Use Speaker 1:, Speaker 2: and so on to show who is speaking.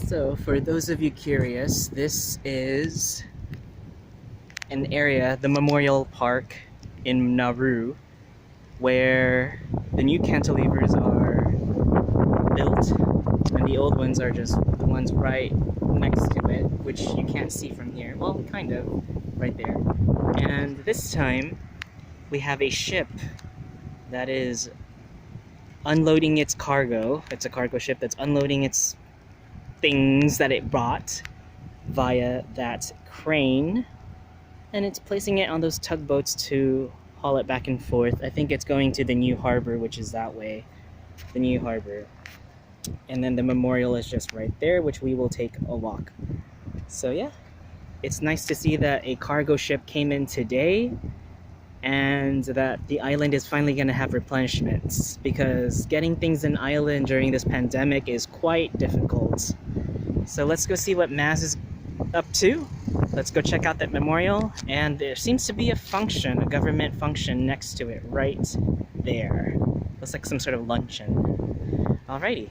Speaker 1: So for those of you curious, this is an area, the Memorial Park in Nauru, where the new cantilevers are built and the old ones are just the ones right next to it, which you can't see from here. Well, kind of, right there. And this time we have a ship that is unloading its cargo. It's a cargo ship that's unloading its things that it brought via that crane, and it's placing it on those tugboats to haul it back and forth. I think it's going to the new harbor, which is that way, the new harbor. And then the memorial is just right there, which we will take a walk. So yeah, it's nice to see that a cargo ship came in today and that the island is finally going to have replenishments, because getting things in island during this pandemic is quite difficult. So let's go see what Maz is up to. Let's go check out that memorial, and there seems to be a function, a government function next to it right there. Looks like some sort of luncheon. Alrighty,